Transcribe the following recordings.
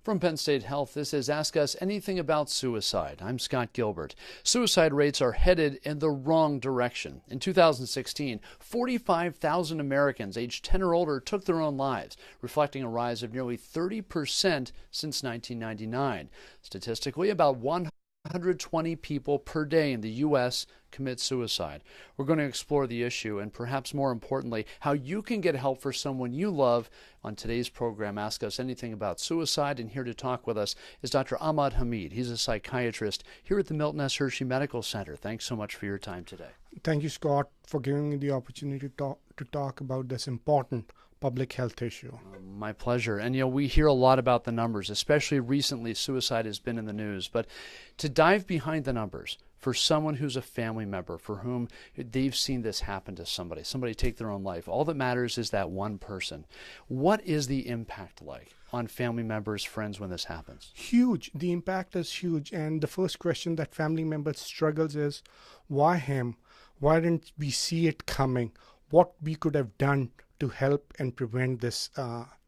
From Penn State Health, this is Ask Us Anything About Suicide. I'm Scott Gilbert. Suicide rates are headed in the wrong direction. In 2016, 45,000 Americans aged 10 or older took their own lives, reflecting a rise of nearly 30% since 1999. Statistically, about 120 people per day in the U.S. commit suicide. We're going to explore the issue and perhaps more importantly, how you can get help for someone you love. On today's program, Ask Us Anything About Suicide, and here to talk with us is Dr. Ahmad Hameed. He's a psychiatrist here at the Milton Hershey Medical Center. Thanks so much for your time today. Thank you, Scott, for giving me the opportunity to talk about this important public health issue. My pleasure. And we hear a lot about the numbers, especially recently suicide has been in the news. But to dive behind the numbers, for someone who's a family member, for whom they've seen this happen to somebody take their own life, all that matters is that one person. What is the impact like on family members, friends when this happens? Huge. The impact is huge. And the first question that family members struggles is, why him? Why didn't we see it coming? What we could have done to help and prevent this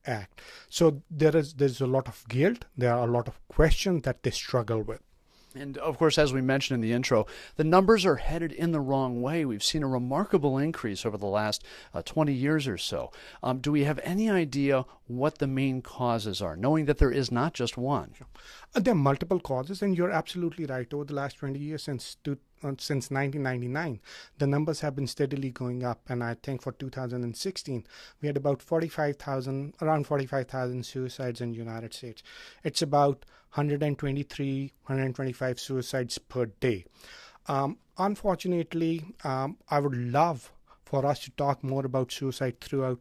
act. So there's a lot of guilt. There are a lot of questions that they struggle with. And of course, as we mentioned in the intro, the numbers are headed in the wrong way. We've seen a remarkable increase over the last 20 years or so. Do we have any idea what the main causes are, knowing that there is not just one? There are multiple causes, and you're absolutely right. Over the last 20 years, since 1999, the numbers have been steadily going up. And I think for 2016, we had about around 45,000 suicides in the United States. It's about 125 suicides per day. Unfortunately, I would love for us to talk more about suicide throughout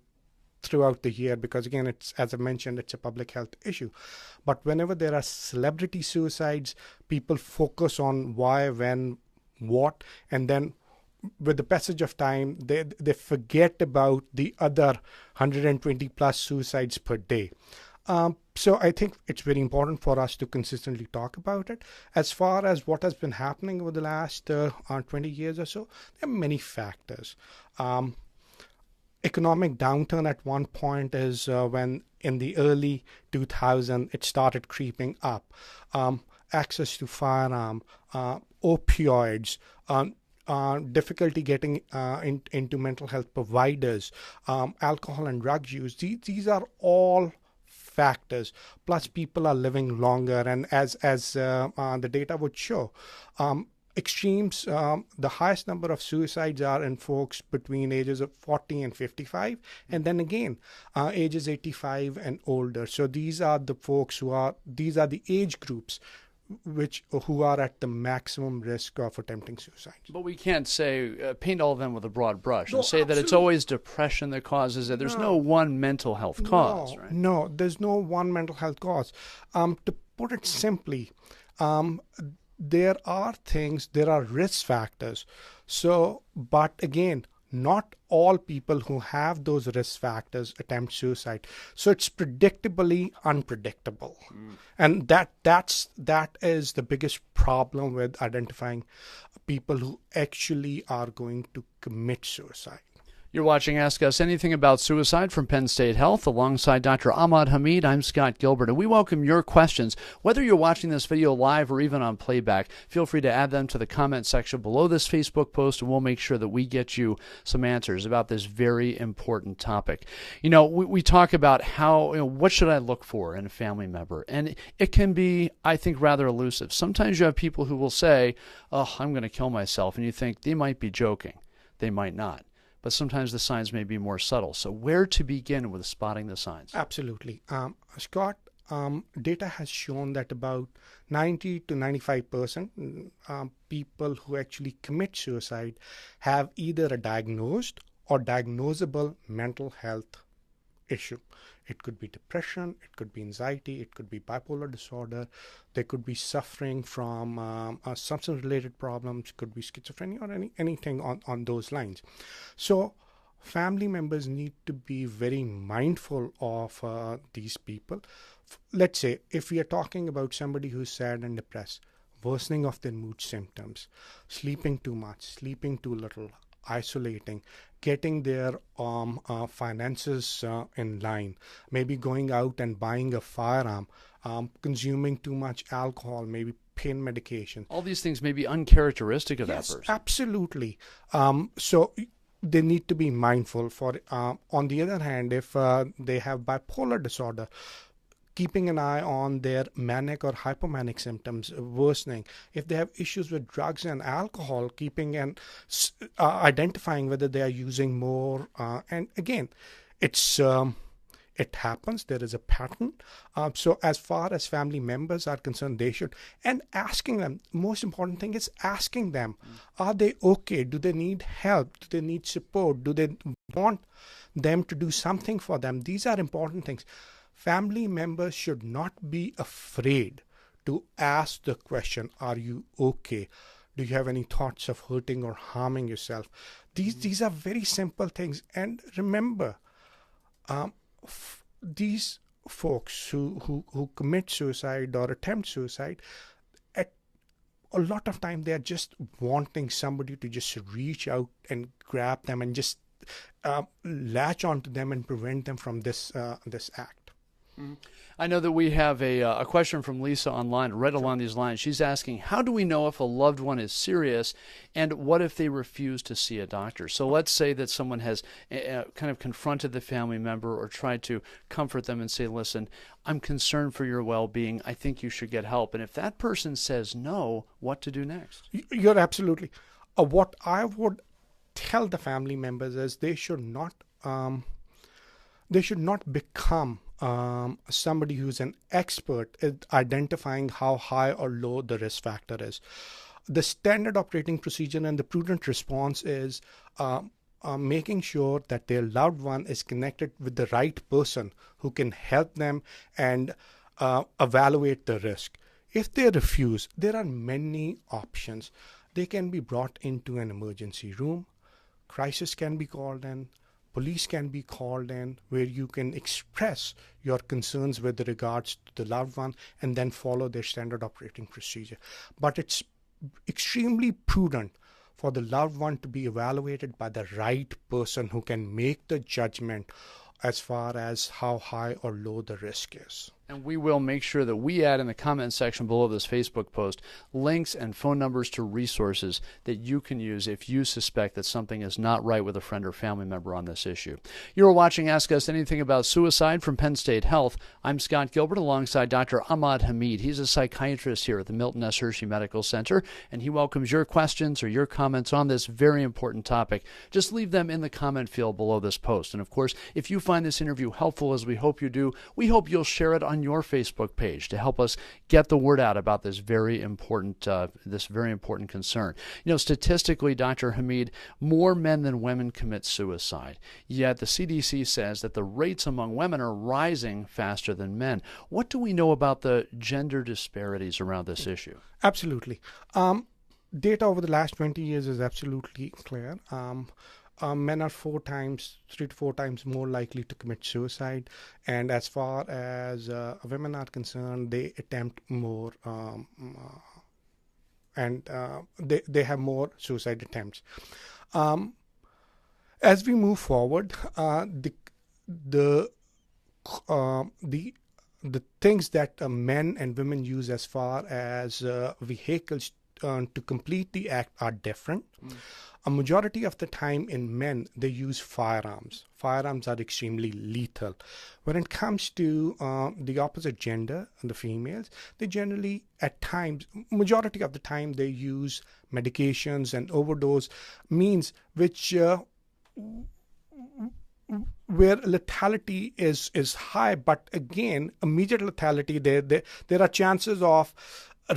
the year, because again, it's, as I mentioned, it's a public health issue. But whenever there are celebrity suicides, people focus on why, when, what, and then with the passage of time, they forget about the other 120 plus suicides per day. So I think it's very important for us to consistently talk about it. As far as what has been happening over the last 20 years or so, there are many factors. Economic downturn at one point is when in the early 2000s it started creeping up. Access to firearm, opioids, difficulty getting into mental health providers, alcohol and drug use. These are all factors. Plus, people are living longer, and as the data would show, extremes, the highest number of suicides are in folks between ages of 40 and 55, and then again, ages 85 and older. So these are the folks these are the age groups who are at the maximum risk of attempting suicide. But we can't say, paint all of them with a broad brush and No, say that it's always depression that causes it. There's no one mental health cause, right? No, there's no one mental health cause. To put it simply, there are risk factors. So, but again, not all people who have those risk factors attempt suicide. So it's predictably unpredictable. And that is the biggest problem with identifying people who actually are going to commit suicide. You're watching Ask Us Anything About Suicide from Penn State Health. Alongside Dr. Ahmad Hameed, I'm Scott Gilbert, and we welcome your questions. Whether you're watching this video live or even on playback, feel free to add them to the comment section below this Facebook post, and we'll make sure that we get you some answers about this very important topic. We talk about how, what should I look for in a family member? And it can be, I think, rather elusive. Sometimes you have people who will say, oh, I'm going to kill myself, and you think they might be joking. They might not. But sometimes the signs may be more subtle. So where to begin with spotting the signs? Absolutely. Scott, data has shown that about 90 to 95% people who actually commit suicide have either a diagnosed or diagnosable mental health issue. It could be depression, it could be anxiety, it could be bipolar disorder, they could be suffering from substance-related problems, could be schizophrenia or anything on those lines. So family members need to be very mindful of these people. Let's say if we are talking about somebody who's sad and depressed, worsening of their mood symptoms, sleeping too much, sleeping too little, isolating, getting their finances in line, maybe going out and buying a firearm, consuming too much alcohol, maybe pain medication. All these things may be uncharacteristic of that person. Absolutely. So they need to be mindful. On the other hand, if they have bipolar disorder, keeping an eye on their manic or hypomanic symptoms worsening. If they have issues with drugs and alcohol, keeping and identifying whether they are using more. And again, it happens. There is a pattern. So as far as family members are concerned, they should, and asking them, most important thing is asking them, are they okay? Do they need help? Do they need support? Do they want them to do something for them? These are important things. Family members should not be afraid to ask the question, are you okay? Do you have any thoughts of hurting or harming yourself? These are very simple things. And remember, these folks who commit suicide or attempt suicide, at a lot of time they are just wanting somebody to just reach out and grab them and just latch onto them and prevent them from this act. I know that we have a question from Lisa online, right along these lines. She's asking, how do we know if a loved one is serious, and what if they refuse to see a doctor? So let's say that someone has kind of confronted the family member or tried to comfort them and say, listen, I'm concerned for your well-being. I think you should get help. And if that person says no, what to do next? You're absolutely. What I would tell the family members is they should not become somebody who's an expert at identifying how high or low the risk factor is. The standard operating procedure and the prudent response is making sure that their loved one is connected with the right person who can help them and evaluate the risk. If they refuse, there are many options. They can be brought into an emergency room. Crisis can be called in. Police can be called in, where you can express your concerns with regards to the loved one and then follow their standard operating procedure. But it's extremely prudent for the loved one to be evaluated by the right person who can make the judgment as far as how high or low the risk is. And we will make sure that we add in the comment section below this Facebook post links and phone numbers to resources that you can use if you suspect that something is not right with a friend or family member on this issue. You're watching Ask Us Anything About Suicide from Penn State Health. I'm Scott Gilbert alongside Dr. Ahmad Hameed. He's a psychiatrist here at the Milton Hershey Medical Center, and he welcomes your questions or your comments on this very important topic. Just leave them in the comment field below this post. And of course, if you find this interview helpful, as we hope you do, we hope you'll share it on your Facebook page to help us get the word out about this very important concern. You know, statistically, Dr. Hameed, more men than women commit suicide. Yet the CDC says that the rates among women are rising faster than men. What do we know about the gender disparities around this issue? Absolutely. Data over the last 20 years is absolutely clear. Men are 3 to 4 times more likely to commit suicide, and as far as women are concerned, they attempt more, and they have more suicide attempts. As we move forward, the things that men and women use as far as vehicles to complete the act are different. A majority of the time in men, they use firearms. Firearms are extremely lethal. When it comes to the opposite gender, the females, they generally, at times, majority of the time, they use medications and overdose means which where lethality is high, but again, immediate lethality, there are chances of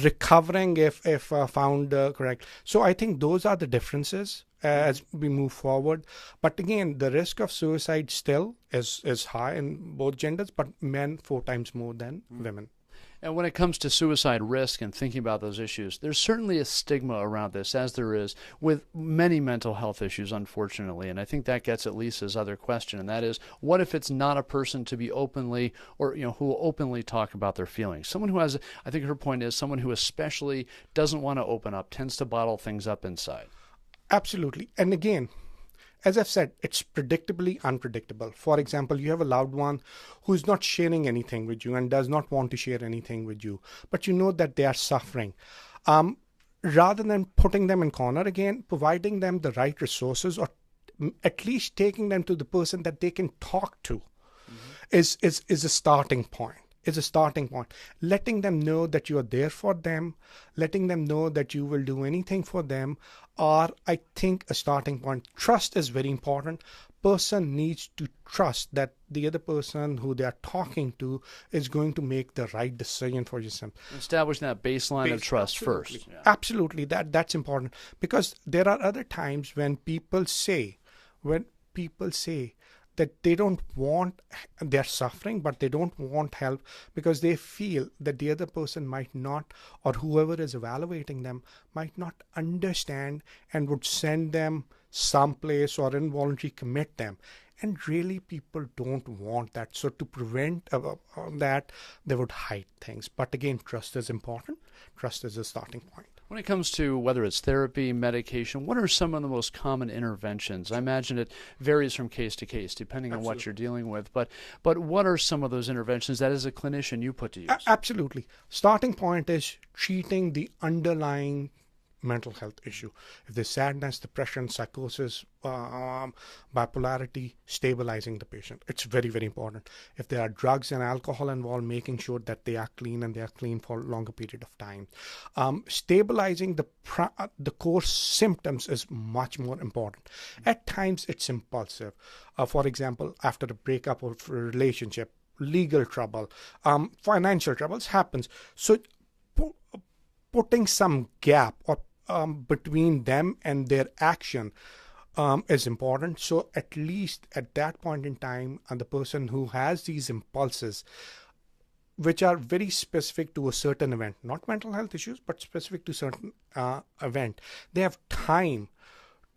recovering if found correct. So I think those are the differences as we move forward. But again, the risk of suicide still is high in both genders, but men 4 times more than women. And when it comes to suicide risk and thinking about those issues, there's certainly a stigma around this, as there is with many mental health issues, unfortunately. And I think that gets at Lisa's other question, and that is, what if it's not a person to be openly, or who will openly talk about their feelings? Someone who has, I think her point is, someone who especially doesn't want to open up, tends to bottle things up inside. Absolutely. And again, as I've said, it's predictably unpredictable. For example, you have a loved one who's not sharing anything with you and does not want to share anything with you, but you know that they are suffering. Rather than putting them in corner again, providing them the right resources, or at least taking them to the person that they can talk to, is a starting point. Is a starting point. Letting them know that you are there for them, letting them know that you will do anything for them, are, I think, a starting point. Trust is very important. Person needs to trust that the other person who they are talking to is going to make the right decision for yourself. Establishing that baseline of trust first. Yeah. Absolutely, that's important, because there are other times when people say that they don't want, they're suffering, but they don't want help because they feel that the other person might not, or whoever is evaluating them might not understand and would send them someplace or involuntarily commit them. And really, people don't want that. So to prevent that, they would hide things. But again, trust is important. Trust is a starting point. When it comes to whether it's therapy, medication, what are some of the most common interventions? I imagine it varies from case to case, depending on what you're dealing with. But what are some of those interventions that, as a clinician, you put to use? Absolutely. Starting point is treating the underlying mental health issue. If there's sadness, depression, psychosis, bipolarity, stabilizing the patient. It's very, very important. If there are drugs and alcohol involved, making sure that they are clean and they are clean for a longer period of time. Stabilizing the core symptoms is much more important. At times, it's impulsive. For example, after a breakup of a relationship, legal trouble, financial troubles happens. So putting some gap or between them and their action is important. So at least at that point in time, and the person who has these impulses, which are very specific to a certain event, not mental health issues, but specific to certain event, they have time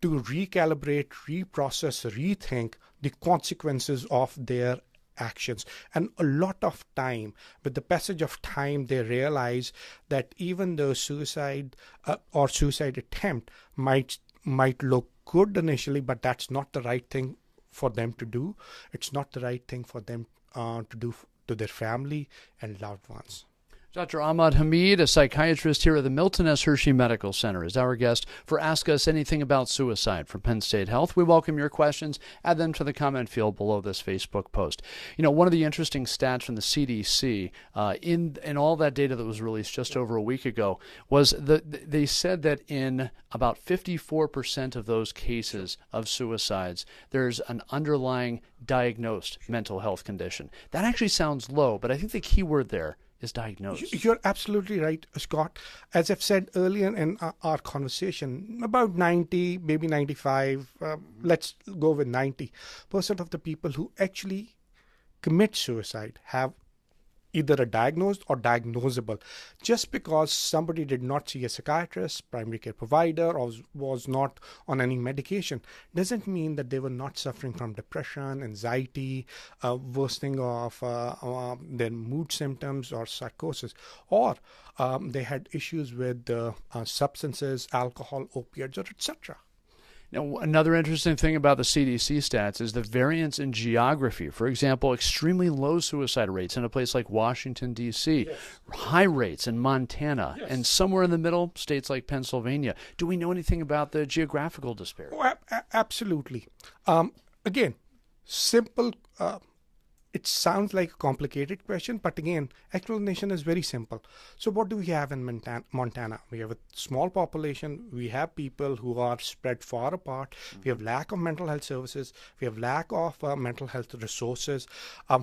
to recalibrate, reprocess, rethink the consequences of their actions. And a lot of time, with the passage of time, they realize that even though suicide or suicide attempt might look good initially, but that's not the right thing for them to do. It's not the right thing for them to do to their family and loved ones. Dr. Ahmad Hameed, a psychiatrist here at the Milton Hershey Medical Center, is our guest for Ask Us Anything About Suicide from Penn State Health. We welcome your questions. Add them to the comment field below this Facebook post. You know, one of the interesting stats from the CDC in all that data that was released just over a week ago was that they said that in about 54% of those cases of suicides, there's an underlying diagnosed mental health condition. That actually sounds low, but I think the key word there is diagnosed. You're absolutely right, Scott. As I've said earlier in our conversation, about 90, maybe 95, let's go with 90% of the people who actually commit suicide have either a diagnosed or diagnosable. Just because somebody did not see a psychiatrist, primary care provider, or was not on any medication, doesn't mean that they were not suffering from depression, anxiety, worsening of their mood symptoms or psychosis, or they had issues with substances, alcohol, opioids, or etc. Now, another interesting thing about the CDC stats is the variance in geography. For example, extremely low suicide rates in a place like Washington, D.C., yes. High rates in Montana, yes. And somewhere in the middle, states like Pennsylvania. Do we know anything about the geographical disparity? Oh, absolutely. Again, simple. It sounds like a complicated question, but again, explanation is very simple. So what do we have in Montana? We have a small population. We have people who are spread far apart. We have lack of mental health services. We have lack of mental health resources.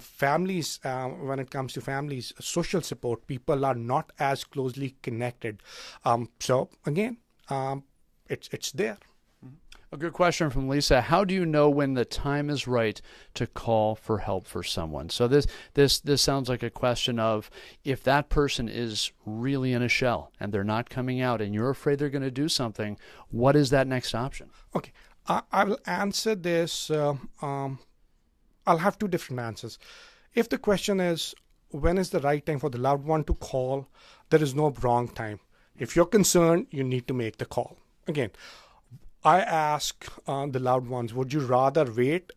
Families, when it comes to families, social support, people are not as closely connected. So again, it's there. A good question from Lisa. How do you know when the time is right to call for help for someone? So this sounds like a question of, if that person is really in a shell and they're not coming out and you're afraid they're going to do something, what is that next option? Okay, I will answer this. I'll have two different answers. If the question is, when is the right time for the loved one to call, there is no wrong time. If you're concerned, you need to make the call. Again, I ask the loved ones, would you rather wait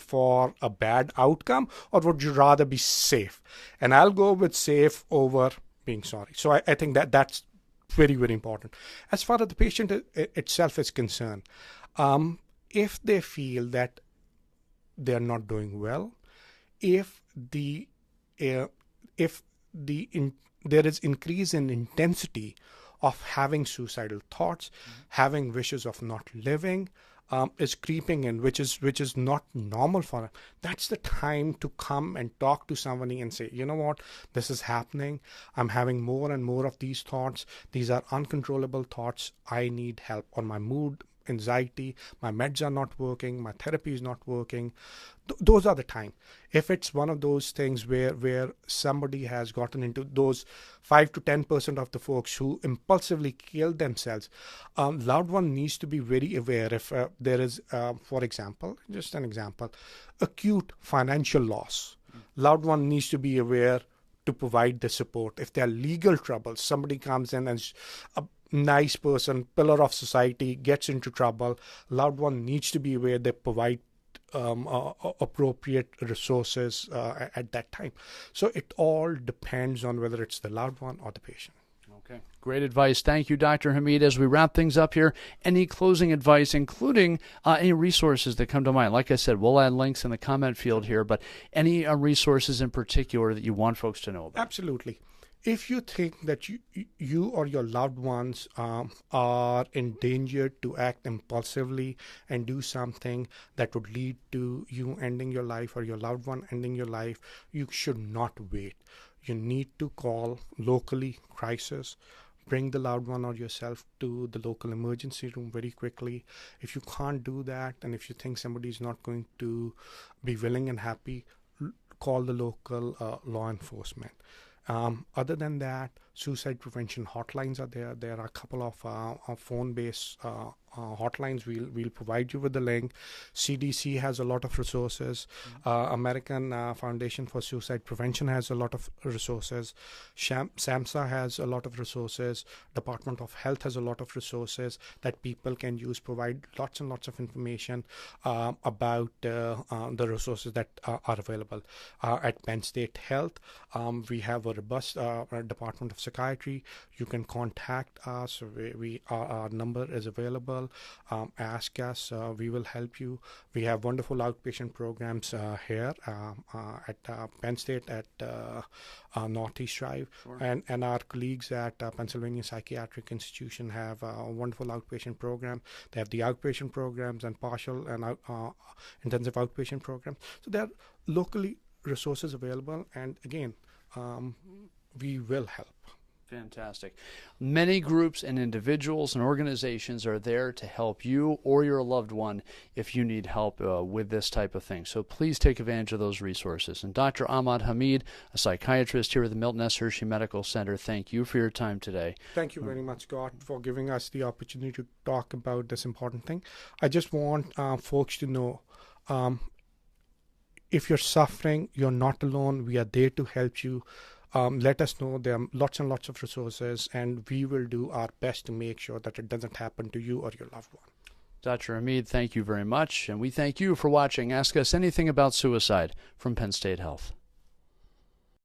for a bad outcome, or would you rather be safe? And I'll go with safe over being sorry. So I think that's very, very important. As far as the patient itself is concerned, if they feel that they're not doing well, if there is increase in intensity of having suicidal thoughts, having wishes of not living, is creeping in, which is not normal for them. That's the time to come and talk to somebody and say, you know what, this is happening. I'm having more and more of these thoughts. These are uncontrollable thoughts. I need help. On my mood, anxiety, my meds are not working, my therapy is not working. Those are the time. If it's one of those things where somebody has gotten into those 5 to 10% of the folks who impulsively kill themselves, loved one needs to be very aware. If there is, for example, just an example, acute financial loss, loved one needs to be aware to provide the support. If there are legal troubles, somebody comes in and nice person, pillar of society, gets into trouble, loved one needs to be aware they provide appropriate resources at that time. So it all depends on whether it's the loved one or the patient. Okay, great advice. Thank you, Dr. Hameed. As we wrap things up here, any closing advice, including any resources that come to mind? Like I said, we'll add links in the comment field here, but any resources in particular that you want folks to know about? Absolutely. If you think that you or your loved ones are endangered to act impulsively and do something that would lead to you ending your life or your loved one ending your life, you should not wait. You need to call locally crisis, bring the loved one or yourself to the local emergency room very quickly. If you can't do that, and if you think somebody is not going to be willing and happy, call the local law enforcement. Other than that, suicide prevention hotlines are there. There are a couple of phone-based hotlines. We'll provide you with the link. CDC has a lot of resources. American Foundation for Suicide Prevention has a lot of resources. SAMHSA has a lot of resources. Department of Health has a lot of resources that people can use, provide lots and lots of information about the resources that are available. At Penn State Health, we have a robust Department of Psychiatry. You can contact us. Our number is available. Ask us. We will help you. We have wonderful outpatient programs here at Penn State at Northeast Drive. Sure. And our colleagues at Pennsylvania Psychiatric Institution have a wonderful outpatient program. They have the outpatient programs and partial and intensive outpatient programs. So there are locally resources available, and again, we will help. Fantastic. Many groups and individuals and organizations are there to help you or your loved one if you need help with this type of thing. So please take advantage of those resources. And Dr. Ahmad Hameed, a psychiatrist here at the Milton Hershey Medical Center, thank you for your time today. Thank you very much, Scott, for giving us the opportunity to talk about this important thing. I just want folks to know, if you're suffering, you're not alone. We are there to help you. Let us know. There are lots and lots of resources, and we will do our best to make sure that it doesn't happen to you or your loved one. Dr. Hameed, thank you very much, and we thank you for watching Ask Us Anything About Suicide from Penn State Health.